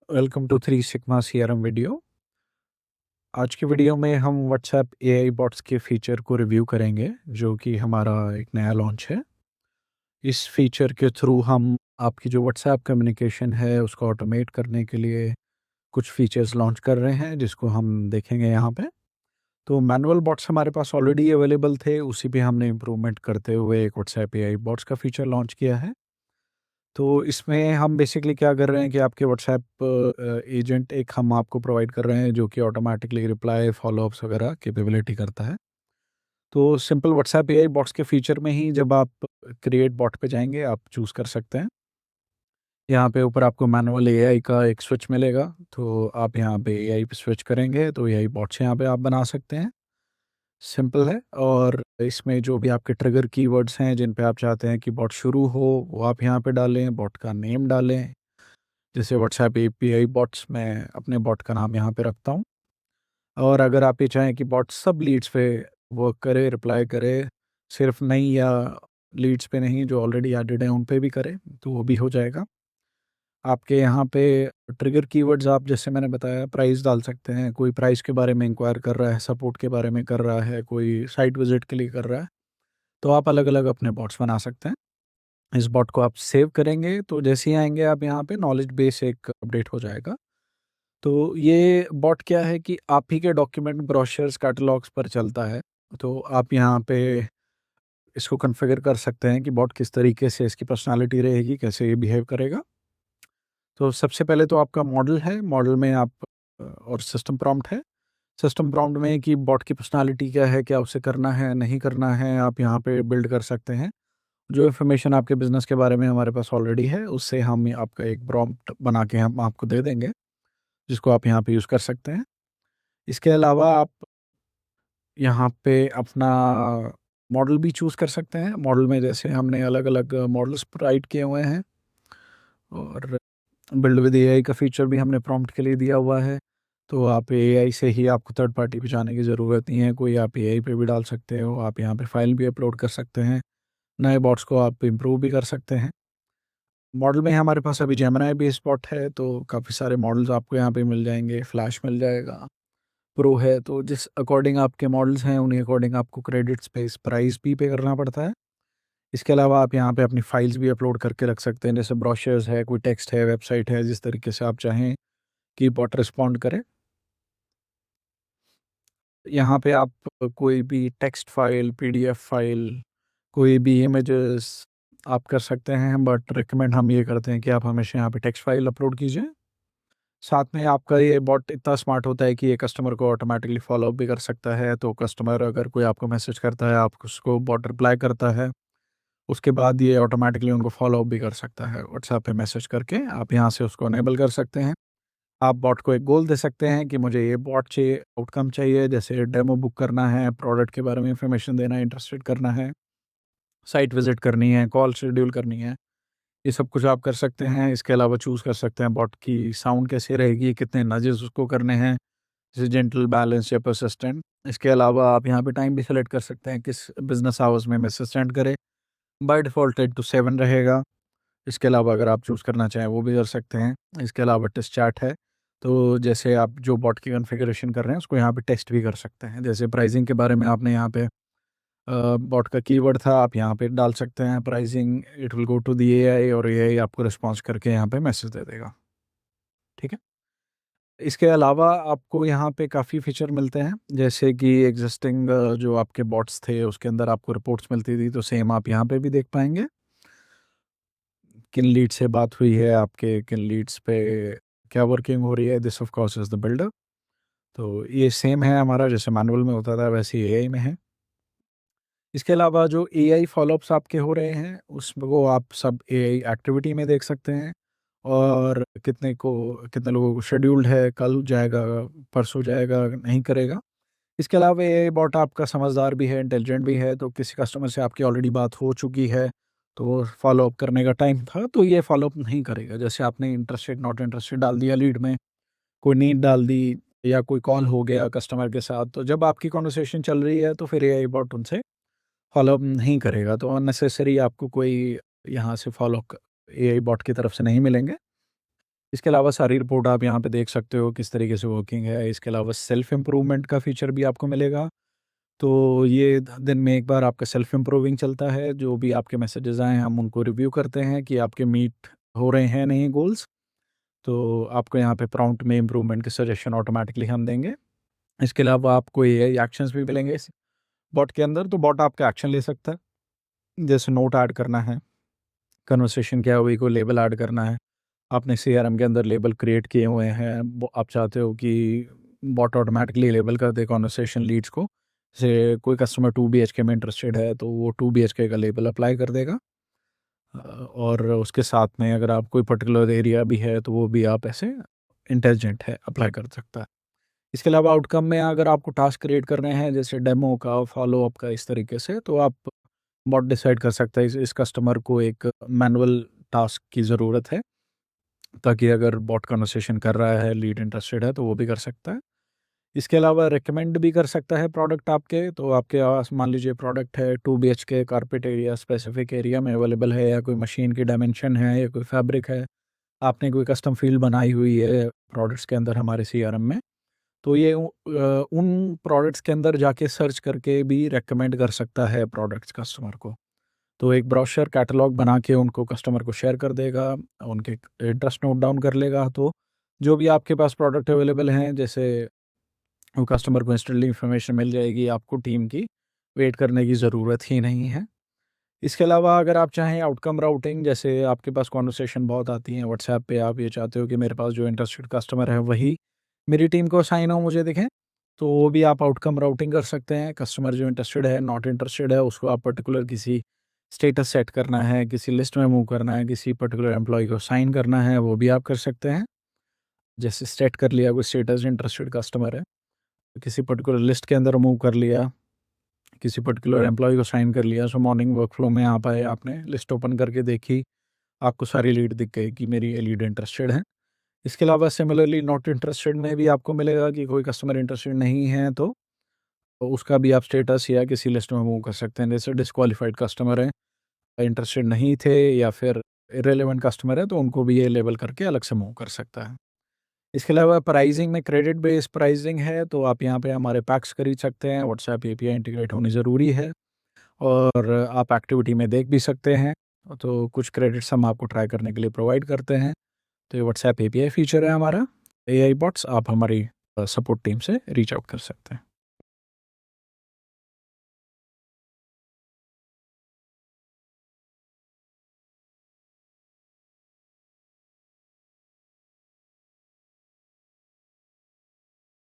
Welcome to three sigma CRM video. आज की video में हम व्हाट्सएप एआई बॉट्स के फीचर को रिव्यू करेंगे, जो कि हमारा एक नया लॉन्च है। इस फीचर के थ्रू हम आपकी जो व्हाट्सएप कम्युनिकेशन है उसको ऑटोमेट करने के लिए कुछ फीचर्स लॉन्च कर रहे हैं, जिसको हम देखेंगे यहाँ पे। तो मैनुअल बॉट्स हमारे पास ऑलरेडी अवेलेबल थे, उसी पे हमने इम्प्रूवमेंट करते हुए एक व्हाट्सएप एआई बॉट्स का फीचर लॉन्च किया है। तो इसमें हम बेसिकली क्या कर रहे हैं कि आपके व्हाट्सएप एजेंट एक हम आपको प्रोवाइड कर रहे हैं, जो कि ऑटोमेटिकली रिप्लाई, फॉलोअप्स वगैरह कैपेबिलिटी करता है। तो सिंपल व्हाट्सएप एआई बॉट्स के फीचर में ही जब आप क्रिएट बॉट पे जाएँगे, आप चूज़ कर सकते हैं। यहाँ पे ऊपर आपको मैनुअल एआई का एक स्विच मिलेगा, तो आप यहाँ पे एआई पे स्विच करेंगे तो एआई बॉट्स यहाँ पे आप बना सकते हैं। सिंपल है। और इसमें जो भी आपके ट्रिगर कीवर्ड्स हैं जिन पे आप चाहते हैं कि बॉट शुरू हो, वो आप यहाँ पे डालें, बॉट का नेम डालें। जैसे व्हाट्सएप एपीआई बॉट्स, मैं अपने बॉट का नाम यहाँ पे रखता हूँ। और अगर आप ये चाहें कि बॉट सब लीड्स पे वर्क करे, रिप्लाई करे, सिर्फ नई या लीड्स पे नहीं जो ऑलरेडी एडेड हैं उन पे भी करे, तो वो भी हो जाएगा। आपके यहाँ पे ट्रिगर कीवर्ड्स आप, जैसे मैंने बताया, प्राइस डाल सकते हैं। कोई प्राइस के बारे में इंक्वायर कर रहा है, सपोर्ट के बारे में कर रहा है, कोई साइट विजिट के लिए कर रहा है, तो आप अलग-अलग अपने बॉट्स बना सकते हैं। इस बॉट को आप सेव करेंगे तो जैसे ही आएँगे आप यहाँ पे, नॉलेज बेस एक अपडेट हो जाएगा। तो ये बॉट क्या है कि आप ही के डॉक्यूमेंट, ब्रोशर्स, कैटलॉग्स पर चलता है। तो आप यहाँ पे इसको कॉन्फ़िगर कर सकते हैं कि बॉट किस तरीके से इसकी पर्सनैलिटी रहेगी, कैसे ये बिहेव करेगा। तो सबसे पहले तो आपका मॉडल है, मॉडल में आप और सिस्टम प्रॉम्प्ट है। सिस्टम प्रॉम्प्ट में कि बॉट की पर्सनैलिटी क्या है, क्या उसे करना है, नहीं करना है, आप यहाँ पे बिल्ड कर सकते हैं। जो इन्फॉर्मेशन आपके बिज़नेस के बारे में हमारे पास ऑलरेडी है, उससे हम आपका एक प्रॉम्प्ट बना के हम आपको दे देंगे, जिसको आप यहाँ पे यूज़ कर सकते हैं। इसके अलावा आप यहाँ पे अपना मॉडल भी चूज़ कर सकते हैं। मॉडल में जैसे हमने अलग-अलग मॉडल्स प्रोवाइड किए हुए हैं, और बिल्ड विद एआई का फीचर भी हमने प्रॉम्प्ट के लिए दिया हुआ है। तो आप एआई से ही, आपको थर्ड पार्टी पे जाने की ज़रूरत नहीं है कोई, आप एआई पे भी डाल सकते हो। आप यहाँ पे फ़ाइल भी अपलोड कर सकते हैं। नए बॉट्स को आप इम्प्रूव भी कर सकते हैं। मॉडल में हमारे पास अभी जेमिनी बेस्ड बॉट है, तो काफ़ी सारे मॉडल्स आपको यहाँ पे मिल जाएँगे। फ्लैश मिल जाएगा, प्रो है, तो जिस अकॉर्डिंग आपके मॉडल्स हैं, उन्हीं अकॉर्डिंग आपको क्रेडिट्स पे इस प्राइस भी पे करना पड़ता है। इसके अलावा आप यहाँ पे अपनी फाइल्स भी अपलोड करके रख सकते हैं, जैसे ब्रोशर्स है, कोई टेक्स्ट है, वेबसाइट है, जिस तरीके से आप चाहें कि बॉट रिस्पॉन्ड करे। यहाँ पे आप कोई भी टेक्स्ट फाइल, पीडीएफ फाइल, कोई भी इमेजेस आप कर सकते हैं, बट रिकमेंड हम ये करते हैं कि आप हमेशा यहाँ पे टेक्स्ट फाइल अपलोड कीजिए। साथ में आपका ये बॉट इतना स्मार्ट होता है कि ये कस्टमर को ऑटोमेटिकली फॉलो अप भी कर सकता है। तो कस्टमर अगर कोई आपको मैसेज करता है, आप उसको बॉट रिप्लाई करता है, उसके बाद ये ऑटोमेटिकली उनको फॉलो अप भी कर सकता है व्हाट्सएप पे मैसेज करके। आप यहाँ से उसको इनेबल कर सकते हैं। आप बॉट को एक गोल दे सकते हैं कि मुझे ये बॉट चाहिए, आउटकम चाहिए, जैसे डेमो बुक करना है, प्रोडक्ट के बारे में इन्फॉर्मेशन देना है, इंटरेस्टेड करना है, साइट विजिट करनी है, कॉल शेड्यूल करनी है। ये सब कुछ आप कर सकते हैं। इसके अलावा चूज़ कर सकते हैं बॉट की साउंड कैसी रहेगी, कितने नजेस उसको करने हैं, जैसे जेंटल, बैलेंस या परसिस्टेंट। इसके अलावा आप यहाँ पे टाइम भी सेलेक्ट कर सकते हैं, किस बिज़नेस आवर्स में मैसेज सेंड करे। बाय डिफ़ॉल्ट 8 टू 7 रहेगा। इसके अलावा अगर आप चूज़ करना चाहें वो भी कर सकते हैं। इसके अलावा टेस्ट चैट है, तो जैसे आप जो बॉट की कॉन्फ़िगरेशन कर रहे हैं उसको यहाँ पे टेस्ट भी कर सकते हैं। जैसे प्राइसिंग के बारे में आपने यहाँ पे बॉट का कीवर्ड था, आप यहाँ पे डाल सकते हैं pricing, it will go to the AI और एआई आपको रिस्पॉन्स करके यहाँ पे मैसेज दे देगा। ठीक है? इसके अलावा आपको यहाँ पे काफ़ी फीचर मिलते हैं, जैसे कि एक्जिस्टिंग जो आपके बॉट्स थे उसके अंदर आपको रिपोर्ट्स मिलती थी, तो सेम आप यहाँ पे भी देख पाएँगे। किन लीड से बात हुई है आपके, किन लीड्स पे क्या वर्किंग हो रही है, this of course is the builder. तो ये सेम है हमारा, जैसे मैनुअल में होता था वैसे ही एआई में है। इसके अलावा जो एआई फ़ॉलोअप्स आपके हो रहे हैं, उसको आप सब एआई एक्टिविटी में देख सकते हैं, और कितने लोगों को शेड्यूल्ड है, कल जाएगा, परसों जाएगा, नहीं करेगा। इसके अलावा एआई बॉट आपका समझदार भी है, इंटेलिजेंट भी है, तो किसी कस्टमर से आपकी ऑलरेडी बात हो चुकी है, तो फ़ॉलो-अप करने का टाइम था, तो ये फ़ॉलो-अप नहीं करेगा। जैसे आपने इंटरेस्टेड, नॉट इंटरेस्टेड डाल दिया लीड में, कोई नीड डाल दी, या कोई कॉल हो गया कस्टमर के साथ, तो जब आपकी कन्वर्सेशन चल रही है, तो फिर एआई बॉट उनसे फ़ॉलो-अप नहीं करेगा। तो अननेसेसरी आपको कोई यहाँ से फ़ॉलो क एआई बॉट की तरफ से नहीं मिलेंगे। इसके अलावा सारी रिपोर्ट आप यहाँ पे देख सकते हो किस तरीके से वर्किंग है। इसके अलावा सेल्फ इम्प्रूवमेंट का फीचर भी आपको मिलेगा। तो ये दिन में एक बार आपका सेल्फ इम्प्रूविंग चलता है, जो भी आपके मैसेजेस आए हम उनको रिव्यू करते हैं कि आपके मीट हो रहे हैं नहीं गोल्स। तो आपको यहाँ पे प्रॉम्प्ट में इम्प्रूवमेंट के सजेशन ऑटोमेटिकली हम देंगे। इसके अलावा आपको एआई एक्शंस भी मिलेंगे इस बॉट के अंदर, तो बॉट आपका एक्शन ले सकता है, जैसे नोट ऐड करना है, कन्वर्सेशन क्या हुई, कोई लेबल ऐड करना है। आपने सीआरएम के अंदर लेबल क्रिएट किए हुए हैं, आप चाहते हो कि बॉट ऑटोमेटिकली लेबल कर दे कॉन्वर्सेशन लीड्स को। जैसे कोई कस्टमर 2 BHK में इंटरेस्टेड है तो वो 2 BHK का लेबल अप्लाई कर देगा। और उसके साथ में अगर आप कोई पर्टिकुलर एरिया भी है तो वो भी आप ऐसे इंटेलिजेंट है अप्लाई कर सकता है। इसके अलावा आउटकम में अगर आपको टास्क क्रिएट करने हैं, जैसे डेमो का, फॉलो अप का, इस तरीके से, तो आप बॉट डिसाइड कर सकता है इस कस्टमर को एक मैनुअल टास्क की ज़रूरत है, ताकि अगर बॉट कन्वर्सेशन कर रहा है, लीड इंटरेस्टेड है, तो वो भी कर सकता है। इसके अलावा रिकमेंड भी कर सकता है प्रोडक्ट आपके। तो आपके पास मान लीजिए प्रोडक्ट है 2 BHK carpet area, specific area में अवेलेबल है, या कोई मशीन की डायमेंशन है, या कोई फैब्रिक है, आपने कोई कस्टम फील्ड बनाई हुई है प्रोडक्ट्स के अंदर हमारे सीआरएम में, तो ये उन प्रोडक्ट्स के अंदर जाके सर्च करके भी रेकमेंड कर सकता है प्रोडक्ट्स कस्टमर को। तो एक ब्रोशर कैटलॉग बना के उनको कस्टमर को शेयर कर देगा, उनके इंटरेस्ट नोट डाउन कर लेगा। तो जो भी आपके पास प्रोडक्ट अवेलेबल हैं, जैसे वो कस्टमर को इंस्टेंटली इन्फॉर्मेशन मिल जाएगी, आपको टीम की वेट करने की ज़रूरत ही नहीं है। इसके अलावा अगर आप चाहें आउटकम राउटिंग, जैसे आपके पास कॉन्वर्सेशन बहुत आती हैं व्हाट्सएप पे, आप ये चाहते हो कि मेरे पास जो इंटरेस्टेड कस्टमर है वही मेरी टीम को असाइन हो, मुझे दिखें, तो वो भी आप आउटकम राउटिंग कर सकते हैं। कस्टमर जो इंटरेस्टेड है, नॉट इंटरेस्टेड है, उसको आप पर्टिकुलर किसी स्टेटस सेट करना है, किसी लिस्ट में मूव करना है, किसी पर्टिकुलर एम्प्लॉय को साइन करना है, वो भी आप कर सकते हैं। जैसे सेट कर लिया कोई स्टेटस, इंटरेस्टेड कस्टमर है, तो किसी पर्टिकुलर लिस्ट के अंदर मूव कर लिया, किसी पर्टिकुलर एम्प्लॉय को साइन कर लिया। सो मॉर्निंग वर्कफ्लो में आप आए, आपने लिस्ट ओपन करके देखी, आपको सारी लीड दिख गई कि मेरी ये लीड इंटरेस्टेड है। इसके अलावा सिमिलरली नॉट इंटरेस्टेड में भी आपको मिलेगा कि कोई कस्टमर इंटरेस्टेड नहीं है, तो उसका भी आप स्टेटस या किसी लिस्ट में मूव कर सकते हैं। जैसे डिस्क्वालिफाइड कस्टमर है, इंटरेस्टेड नहीं थे, या फिर इर्रेलेवेंट कस्टमर है, तो उनको भी ये लेबल करके अलग से मूव कर सकता है। इसके अलावा प्राइसिंग में क्रेडिट बेस्ड प्राइसिंग है, तो आप यहाँ पे हमारे पैक्स खरीद सकते हैं। व्हाट्सएप एपीआई इंटीग्रेट होनी ज़रूरी है, और आप एक्टिविटी में देख भी सकते हैं। तो कुछ क्रेडिट्स हम आपको ट्राई करने के लिए प्रोवाइड करते हैं। तो ये व्हाट्सएप एपीआई फीचर है हमारा। एआई बॉट्स, आप हमारी सपोर्ट टीम से रीच आउट कर सकते हैं।